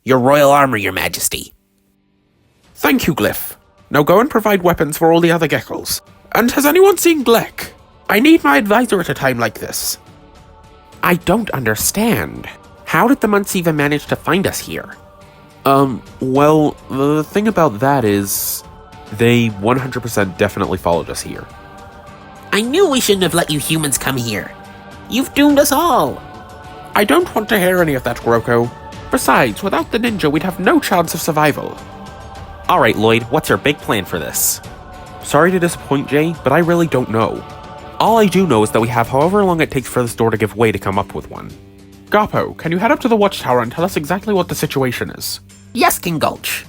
Your royal armor, your majesty. Thank you, Glyph. Now go and provide weapons for all the other geckles. And has anyone seen Gleck? I need my advisor at a time like this. I don't understand. How did the Munce even manage to find us here? Well, the thing about that is, they 100% definitely followed us here. I knew we shouldn't have let you humans come here. You've doomed us all. I don't want to hear any of that, Groko. Besides, without the ninja, we'd have no chance of survival. Alright, Lloyd, what's your big plan for this? Sorry to disappoint, Jay, but I really don't know. All I do know is that we have however long it takes for this door to give way to come up with one. Garpo, can you head up to the watchtower and tell us exactly what the situation is? Yes, King Gulch.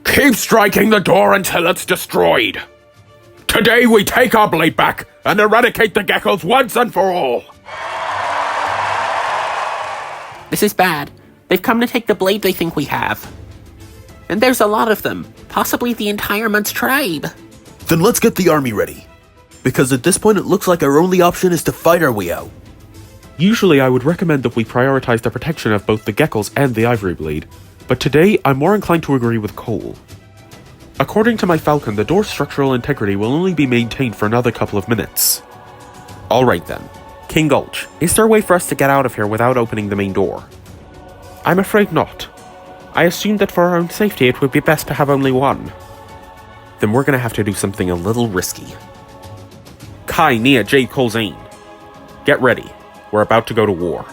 Keep striking the door until it's destroyed. Today we take our blade back and eradicate the geckles once and for all. This is bad. They've come to take the blade they think we have. And there's a lot of them. Possibly the entire Munce tribe. Then let's get the army ready. Because at this point it looks like our only option is to fight our way out. Usually I would recommend that we prioritize the protection of both the geckles and the ivory blade, but today I'm more inclined to agree with Cole. According to my Falcon, the door's structural integrity will only be maintained for another couple of minutes. Alright then. King Gulch, is there a way for us to get out of here without opening the main door? I'm afraid not. I assumed that for our own safety it would be best to have only one. Then we're gonna have to do something a little risky. Kai, Nia, Jade, Cole, Zane. Get ready. We're about to go to war.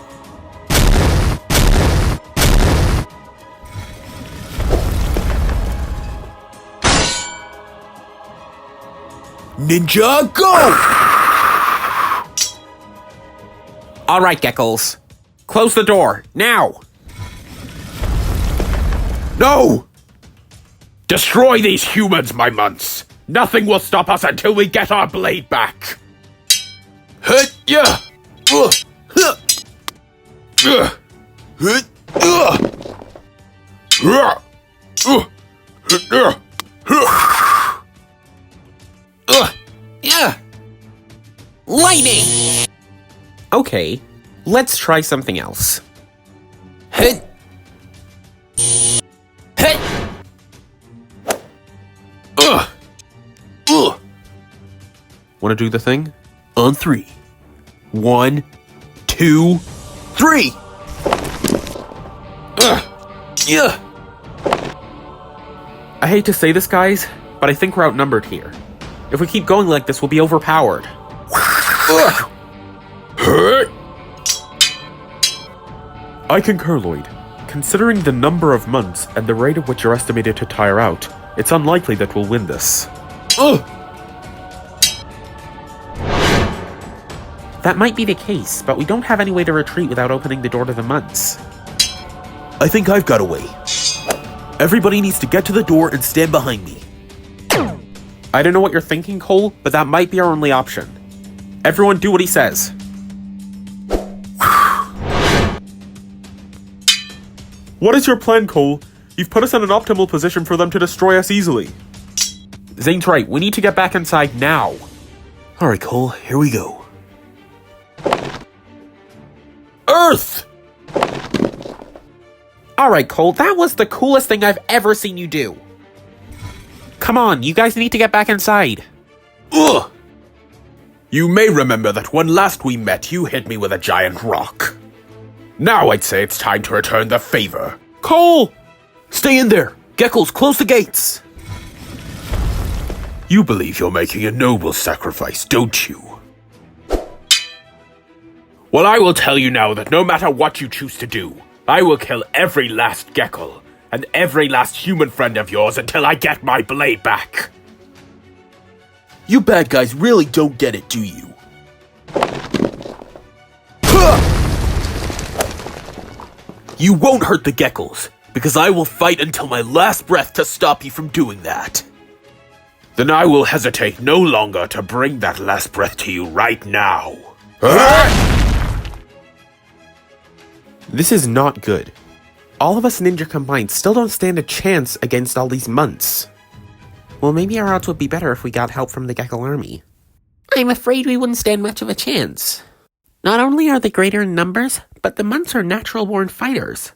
Ninjago! Alright, geckles. Close the door, now! No! Destroy these humans, my munce. Nothing will stop us until we get our blade back. Yeah. Yeah! Lightning! Okay, let's try something else. Hit! Hit! Wanna do the thing? On 3. 1, 2, 3! Yeah! I hate to say this, guys, but I think we're outnumbered here. If we keep going like this, we'll be overpowered. I concur, Lloyd. Considering the number of months and the rate at which you're estimated to tire out, it's unlikely that we'll win this. That might be the case, but we don't have any way to retreat without opening the door to the Munce. I think I've got a way. Everybody needs to get to the door and stand behind me. I don't know what you're thinking, Cole, but that might be our only option. Everyone do what he says. What is your plan, Cole? You've put us in an optimal position for them to destroy us easily. Zane's right, we need to get back inside now. Alright, Cole, here we go. Earth! Alright, Cole, that was the coolest thing I've ever seen you do. Come on, you guys need to get back inside. Ugh! You may remember that when last we met, you hit me with a giant rock. Now I'd say it's time to return the favor. Cole! Stay in there! Geckles, close the gates! You believe you're making a noble sacrifice, don't you? Well, I will tell you now that no matter what you choose to do, I will kill every last geckle and every last human friend of yours until I get my blade back. You bad guys really don't get it, do you? You won't hurt the geckles, because I will fight until my last breath to stop you from doing that. Then I will hesitate no longer to bring that last breath to you right now. This is not good. All of us ninja combined still don't stand a chance against all these Munce. Well, maybe our odds would be better if we got help from the Geckle army. I'm afraid we wouldn't stand much of a chance. Not only are they greater in numbers, but the munce are natural-born fighters.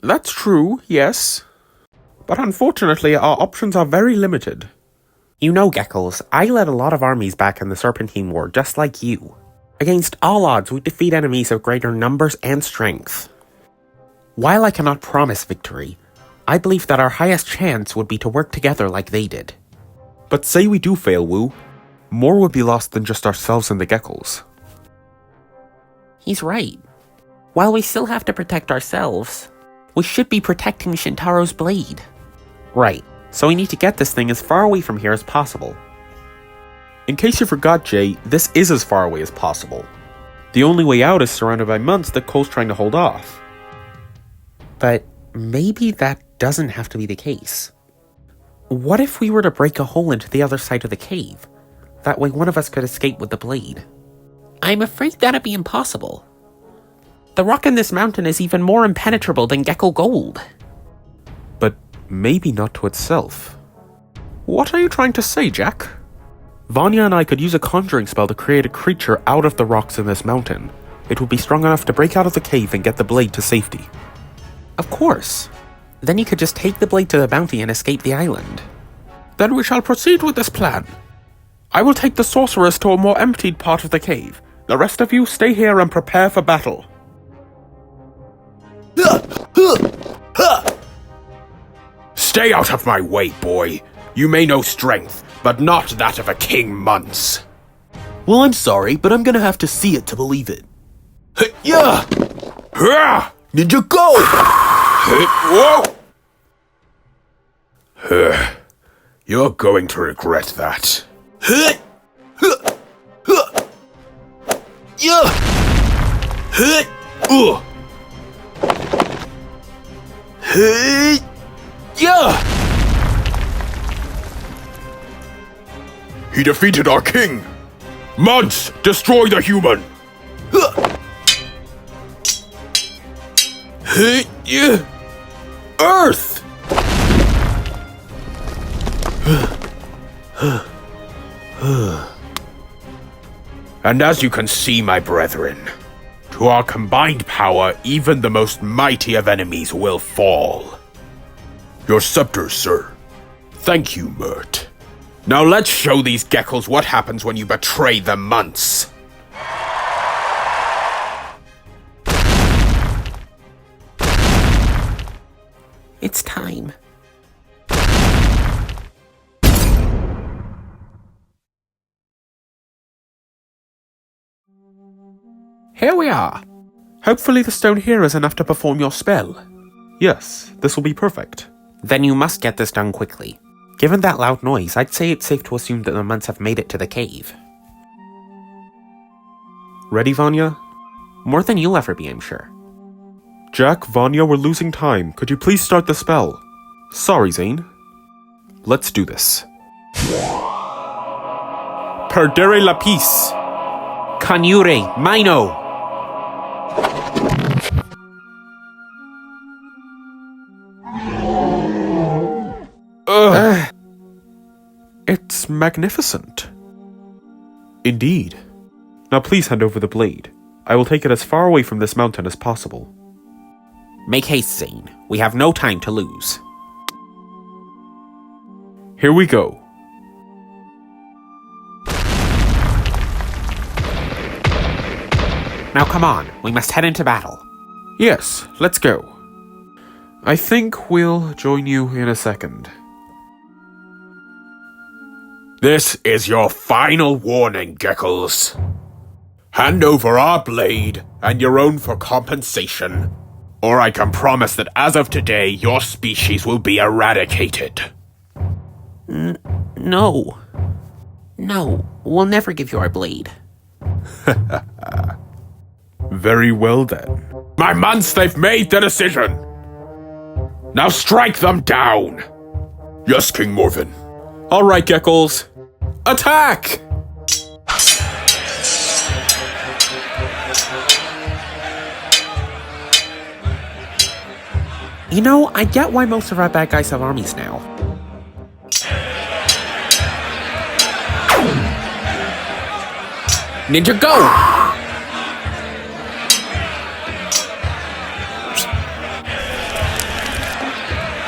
That's true, yes. But unfortunately, our options are very limited. You know, geckles, I led a lot of armies back in the Serpentine War, just like you. Against all odds, we defeat enemies of greater numbers and strength. While I cannot promise victory, I believe that our highest chance would be to work together like they did. But say we do fail, Wu, more would be lost than just ourselves and the geckles. He's right. While we still have to protect ourselves, we should be protecting Shintaro's blade. Right, so we need to get this thing as far away from here as possible. In case you forgot, Jay, this is as far away as possible. The only way out is surrounded by munce that Cole's trying to hold off. But maybe that doesn't have to be the case. What if we were to break a hole into the other side of the cave? That way one of us could escape with the blade. I'm afraid that'd be impossible. The rock in this mountain is even more impenetrable than gecko gold. But maybe not to itself. What are you trying to say, Jack? Vanya and I could use a conjuring spell to create a creature out of the rocks in this mountain. It would be strong enough to break out of the cave and get the blade to safety. Of course. Then you could just take the blade to the bounty and escape the island. Then we shall proceed with this plan. I will take the sorceress to a more emptied part of the cave. The rest of you stay here and prepare for battle. Stay out of my way, boy. You may know strength, but not that of a king munce. Well, I'm sorry, but I'm gonna have to see it to believe it. Yeah! Ninjago! Whoa! You're going to regret that. He defeated our king! Munce, destroy the human! Earth! And as you can see, my brethren, to our combined power, even the most mighty of enemies will fall. Your scepter, sir. Thank you, Mert. Now let's show these geckles what happens when you betray the munce. It's time. Here we are. Hopefully the stone here is enough to perform your spell. Yes, this will be perfect. Then you must get this done quickly. Given that loud noise, I'd say it's safe to assume that the munce have made it to the cave. Ready, Vanya? More than you'll ever be, I'm sure. Jack, Vanya, we're losing time. Could you please start the spell? Sorry, Zane. Let's do this. Perdere lapis. Conjure Mino! It's magnificent. Indeed. Now please hand over the blade. I will take it as far away from this mountain as possible. Make haste, Zane. We have no time to lose. Here we go. Now come on, we must head into battle. Yes, let's go. I think we'll join you in a second. This is your final warning, geckles. Hand over our blade and your own for compensation, or I can promise that as of today, your species will be eradicated. No. No, we'll never give you our blade. Very well then. My munce, they've made the decision. Now strike them down. Yes, King Morvin. All right, geckles. Attack! You know, I get why most of our bad guys have armies now. Ninjago!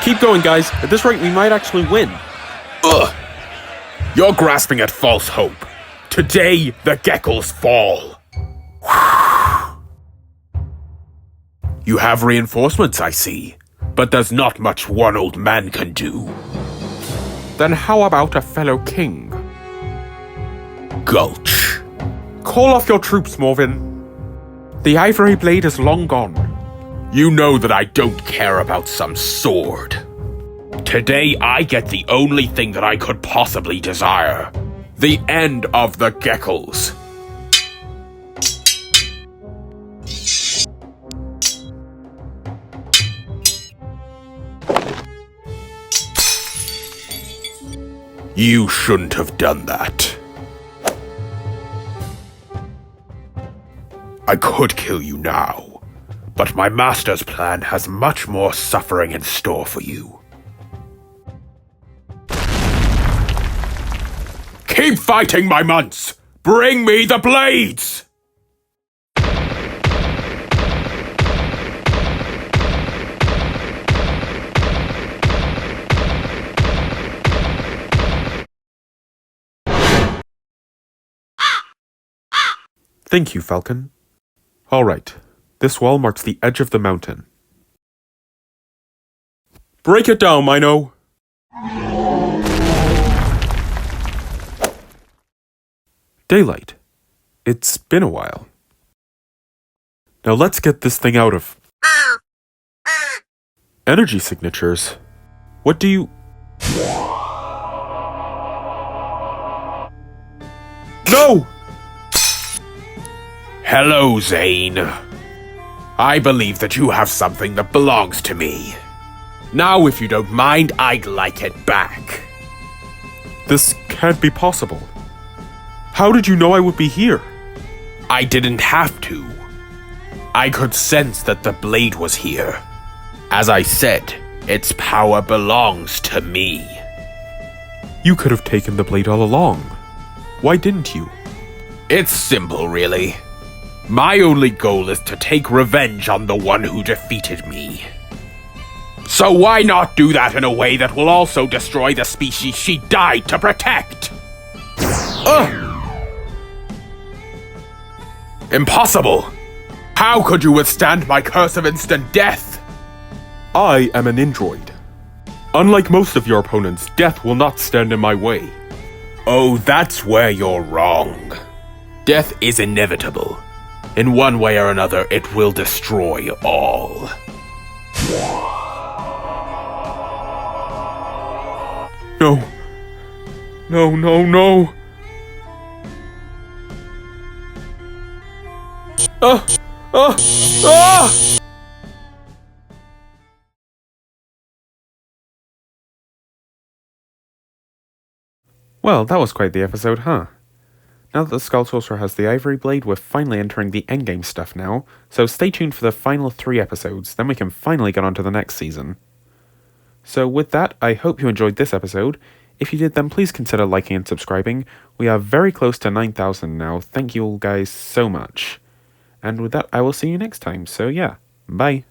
Keep going, guys. At this rate, we might actually win. Ugh! You're grasping at false hope. Today, the geckles fall. You have reinforcements, I see. But there's not much one old man can do. Then how about a fellow king? Gulch. Call off your troops, Morvin. The ivory blade is long gone. You know that I don't care about some sword. Today I get the only thing that I could possibly desire. The end of the geckles. You shouldn't have done that. I could kill you now, but my master's plan has much more suffering in store for you. Keep fighting, my munce! Bring me the blades! Thank you, Falcon. Alright, this wall marks the edge of the mountain. Break it down, Mino! Daylight. It's been a while. Now let's get this thing out of... Energy signatures? What do you... No! Hello, Zane. I believe that you have something that belongs to me. Now, if you don't mind, I'd like it back. This can't be possible. How did you know I would be here? I didn't have to. I could sense that the blade was here. As I said, its power belongs to me. You could have taken the blade all along. Why didn't you? It's simple, really. My only goal is to take revenge on the one who defeated me. So why not do that in a way that will also destroy the species she died to protect? Impossible! How could you withstand my curse of instant death? I am an android. Unlike most of your opponents, death will not stand in my way. Oh, that's where you're wrong. Death is inevitable. In one way or another, it will destroy all. No. No, no, no. Well, that was quite the episode, huh? Now that the Skull Sorcerer has the Ivory Blade, we're finally entering the endgame stuff now, so stay tuned for the final 3 episodes, then we can finally get on to the next season. So with that, I hope you enjoyed this episode. If you did, then please consider liking and subscribing. We are very close to 9,000 now, thank you all guys so much. And with that, I will see you next time, so yeah, bye.